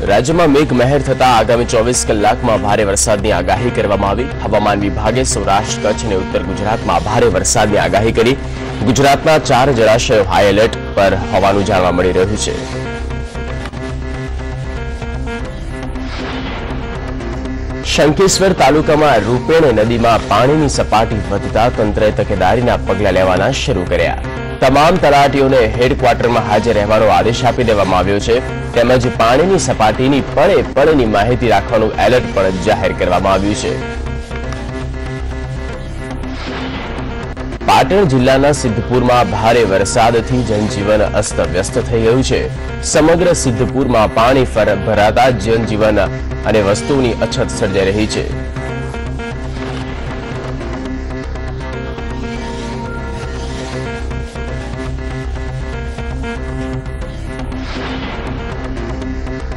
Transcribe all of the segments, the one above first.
રાજ્યમાં મેઘમહેર થતા આગામી 24 કલાકમાં ભારે વરસાદની આગાહી કરવામાં આવી। હવામાન વિભાગે સૌરાષ્ટ્ર, કચ્છ અને ઉત્તર ગુજરાતમાં ભારે વરસાદની આગાહી કરી। ગુજરાતના 4 જળાશયો હાઈ એલર્ટ પર હોવાનું જાણવા મળી રહ્યું છે। શંખેશ્વર તાલુકામાં રૂપેણ નદીમાં પાણીની સપાટી વધતા તંત્રએ તકેદારીના પગલાં લેવાના શરૂ કર્યા। તમામ તલાટીઓને હેડક્વાર્ટરમાં હાજર રહેવાનો આદેશ આપી દેવામાં આવ્યો છે। તેમજ પાણીની સપાટીની પળે પળની માહિતી રાખવાનું એલર્ટ પણ જાહેર કરવામાં આવ્યું છે। પાટણ જિલ્લાના સિદ્ધપુરમાં ભારે વરસાદથી જનજીવન અસ્તવ્યસ્ત થઈ ગયું છે। સમગ્ર સિદ્ધપુરમાં પાણી ભરાતા જનજીવન અને વસ્તુઓની અછત સર્જાઈ રહી છે।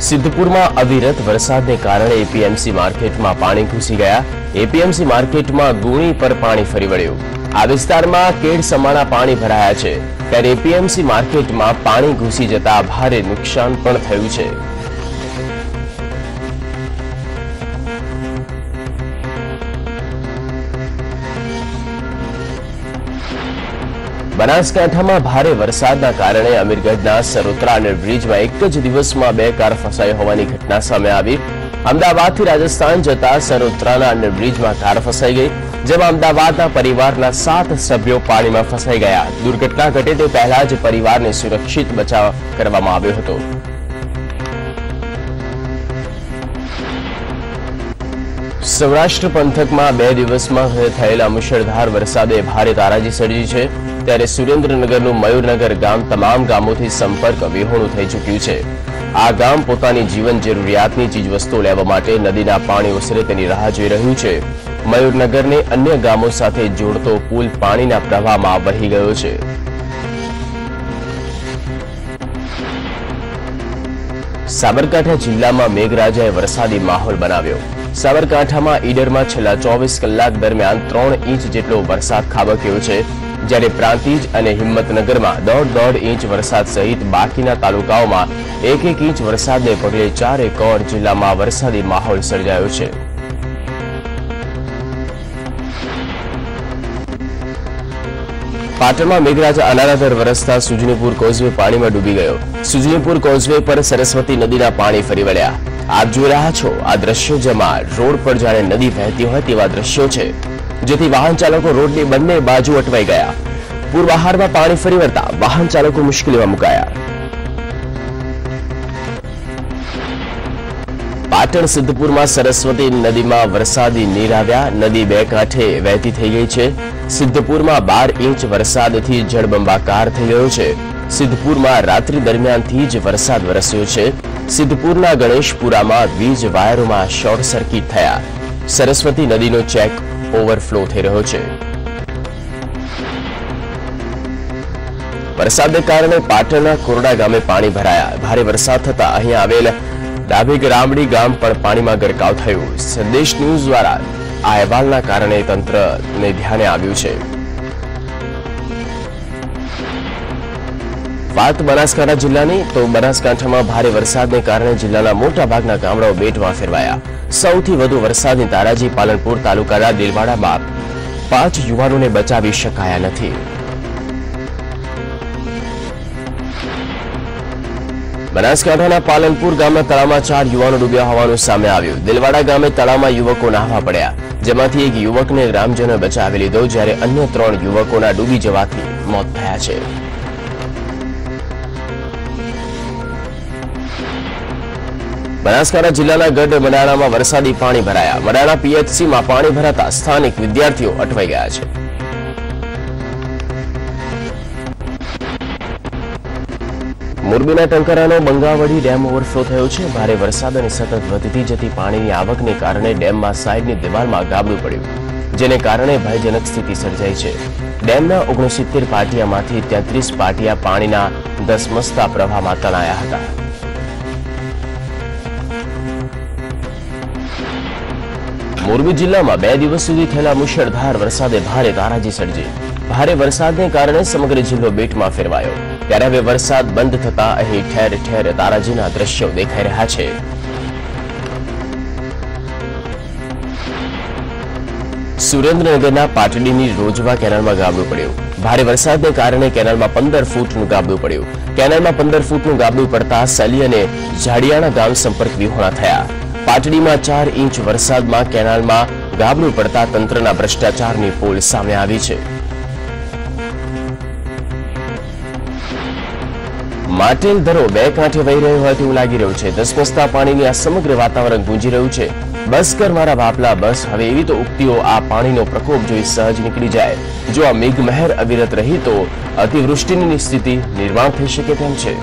સિદ્ધપુરમાં અવિરત વરસાદને કારણે એપીએમસી માર્કેટમાં પાણી ઘૂસી ગયા। એપીએમસી માર્કેટમાં ગુણી પર પાણી ફરી વળ્યું। આ વિસ્તારમાં કેડ સમાણા પાણી ભરાયા છે, ત્યારે એપીએમસી માર્કેટમાં પાણી ઘૂસી જતા ભારે નુકસાન પણ થયું છે। બનાસકાંઠામાં ભારે વરસાદના કારણે અમીરગઢના સરોત્રા અંડરબ્રિજમાં એક જ દિવસમાં 2 કાર ફસાઈ હોવાની ઘટના સામે આવી। અમદાવાદથી રાજસ્થાન જતા સરોત્રાના અંડરબ્રિજમાં કાર ફસાઈ ગઈ, જેમાં અમદાવાદના પરિવારના 7 સભ્યો પાણીમાં ફસાઈ ગયા। દુર્ઘટના ઘટે તે પહેલા જ પરિવારને સુરક્ષિત બચાવ કરવામાં આવ્યો હતો। સૌરાષ્ટ્ર પંથકમાં 2 દિવસમાં થયેલા મુશળધાર વરસાદે ભારે તારાજી સર્જી છે, ત્યારે સુરેન્દ્રનગરનું મયુરનગર ગામ તમામ ગામોથી સંપર્ક વિહોણું થઈ ચૂક્યું છે। આ ગામ પોતાની જીવન જરૂરિયાતની ચીજવસ્તુઓ લેવા માટે નદીના પાણી ઓસરે તેની રાહ જોઈ રહ્યું છે। મયુરનગરને અન્ય ગામો સાથે જોડતો પુલ પાણીના પ્રવાહમાં વહી ગયો છે। સાબરકાંઠા જિલ્લામાં મેઘરાજાએ વરસાદી માહોલ બનાવ્યો। સાબરકાંઠામાં ઈડરમાં છેલ્લા 24 કલાક દરમિયાન 3 ઇંચ જેટલો વરસાદ ખાબક્યો છે, જ્યારે પ્રાંતિજ અને હિંમતનગરમાં 1.5 ઇંચ વરસાદ સહિત બાકીના તાલુકાઓમાં 1 ઇંચ વરસાદને પગલે 4 કોર જિલ્લામાં વરસાદી માહોલ સર્જાયો છે। પાટણમાં મેઘરાજા અનારાધર વરસતા સુજનીપુર કોઝવે પાણીમાં ડૂબી ગયો। સુજનીપુર કોઝવે પર સરસ્વતી નદીના પાણી ફરી વળ્યા। આપ જોઈ રહ્યા છો આ દ્રશ્યો, જેમાં રોડ પર જાણે નદી વહેતી હોય તેવા દ્રશ્યો છે, જેથી વાહન ચાલકો રોડની બંને બાજુ અટવાઈ ગયા। પૂરબહારમાં પાણી ફરી વળતા વાહન ચાલકો મુશ્કેલીમાં મુકાયા। પાટણ સિદ્ધપુરમાં સરસ્વતી નદીમાં વરસાદી નીર આવ્યા। નદી 2 કાંઠે વહેતી થઈ ગઈ છે। સિદ્ધપુરમાં 12 ઇંચ વરસાદથી જળબંબાકાર થઈ ગયો છે। સિદ્ધપુરમાં રાત્રિ દરમિયાનથી જ વરસાદ વરસ્યો છે। સિદ્ધપુરના ગણેશપુરામાં વીજ વાયરોમાં શોર્ટ સર્કિટ થયા। સરસ્વતી નદીનો ચેક ઓવરફ્લો થઈ રહ્યો છે। વરસાદને કારણે પાટણના કોરડા ગામે પાણી ભરાયા। ભારે વરસાદ થતા અહીં આવેલ ડાભી રામડી ગામ પણ પાણીમાં ગરકાવ થયું। સંદેશ ન્યૂઝ દ્વારા આ અહેવાલના કારણે તંત્રને ધ્યાને આવ્યું છે। વાત બનાસકાંઠા જિલ્લાની, તો બનાસકાંઠામાં ભારે વરસાદને કારણે જિલ્લાના મોટાભાગના ગામડાઓ બેટમાં ફેરવાયા। સૌથી વધુ વરસાદની તારાજી પાલનપુર તાલુકાના દિલવાડામાં 5 યુવાનોને બચાવી શકાયા નથી। બનાસકાંઠાના પાલનપુર ગામના તળાવમાં 4 યુવાનો ડૂબ્યા હોવાનું સામે આવ્યું। દિલવાડા ગામે તળાવમાં યુવકો નહાવા પડ્યા, જેમાંથી એક યુવકને ગ્રામજનોએ બચાવી લીધો, જ્યારે અન્ય 3 યુવકોના ડૂબી જવાથી મોત થયા છે। બનાસકાંઠા જિલ્લાના ગઢ મડાણામાં વરસાદી પાણી ભરાયા। મડાણા પીએચસીમાં પાણી ભરાતા સ્થાનિક વિદ્યાર્થીઓ અટવાઈ ગયા છે। મોરબીના ટંકારાનો બંગાવડી ડેમ ઓવરફ્લો થયો છે। ભારે વરસાદ અને સતત વધતી જતી પાણીની આવકને કારણે ડેમમાં સાઈડની દિવાલમાં ગાબડું પડ્યું, જેને કારણે ભયજનક સ્થિતિ સર્જાઈ છે। ડેમના 69 પાટિયામાંથી 33 પાટિયા પાણીના ધસમસતા પ્રવાહમાં તણાયા હતા। મોરબી જિલ્લામાં 2 દિવસ સુધી થયેલા મુશળધાર વરસાદે ભારે તારાજી સર્જી। ભારે વરસાદને કારણે સમગ્ર જિલ્લો બેટમાં ફેરવાયો। ત્યારે હવે વરસાદ બંધ થતા અહીં ઠેર ઠેર તારાજીના દ્રશ્યો દેખાઈ રહ્યા છે। સુરેન્દ્રનગરના પાટડીની રોજવા કેનાલમાં ગાબડું પડ્યું। ભારે વરસાદને કારણે કેનાલમાં 15 ફૂટનું ગાબડું પડ્યું। કેનાલમાં 15 ફૂટનું ગાબડું પડતા સલી અને ઝાડિયાણા ગામ સંપર્ક વિહોણા થયા। પાટડીમાં 4 ઇંચ વરસાદમાં કેનાલમાં ગાબડું પડતા તંત્રના ભ્રષ્ટાચારની પોલ સામે આવી છે। માટેલ દરો બે કાંઠે વહી રહ્યો હોય તેવું લાગી રહ્યું છે। ધસમસતા પાણીની આ સમગ્ર વાતાવરણ ગુંજી રહ્યું છે। બસ કર મારા બાપલા બસ, હવે એવી તો ઉક્તિઓ આ પાણીનો પ્રકોપ જોઈ સહજ નીકળી જાય। જો આ મેઘમહેર અવિરત રહી તો અતિવૃષ્ટિની સ્થિતિ નિર્માણ થઈ શકે તેમ છે।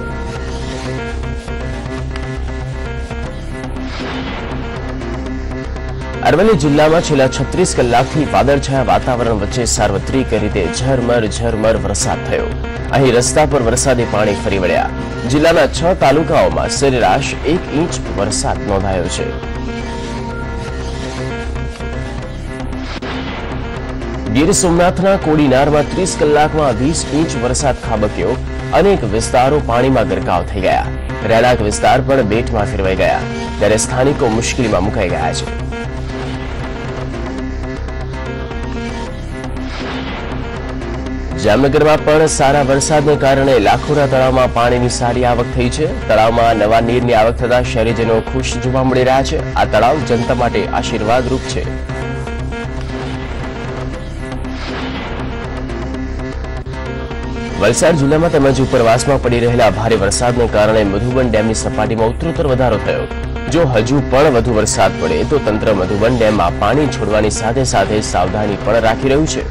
અરવલ્લી જિલ્લામાં છેલ્લા 36 કલાકથી વાદળછાયા વાતાવરણ વચ્ચે સાર્વત્રિક રીતે ઝરમર વરસાદ થયો। અહીં રસ્તા પર વરસાદી પાણી ફરી વળ્યા। જિલ્લાના 6 તાલુકાઓમાં સરેરાશ 1 ઇંચ વરસાદ નોંધાયો છે। ગીર સોમનાથના કોડીનારમાં 30 કલાકમાં 20 ઇંચ વરસાદ ખાબક્યો। અનેક વિસ્તારો પાણીમાં ગરકાવ થઈ ગયા। રહેણાંક વિસ્તાર પણ બેટમાં ફેરવાઈ ગયા, ત્યારે સ્થાનિકો મુશ્કેલીમાં મુકાઈ ગયા છે। જામનગરમાં પણ સારા વરસાદને કારણે લાખોરા તળાવમાં પાણીની સારી આવક થઈ છે। તળાવમાં નવા નીરની આવક થતા શહેરીજનો ખુશ જોવા મળી રહ્યા છે। આ તળાવ જનતા માટે આશીર્વાદરૂપ છે। વલસાડ જિલ્લામાં તેમજ ઉપરવાસમાં પડી રહેલા ભારે વરસાદને કારણે મધુબન ડેમની સપાટીમાં ઉત્તરોત્તર વધારો થયો। જો હજુ પણ વધુ વરસાદ પડે તો તંત્ર મધુબન ડેમમાં પાણી છોડવાની સાથે સાવધાની પણ રાખી રહ્યું છે।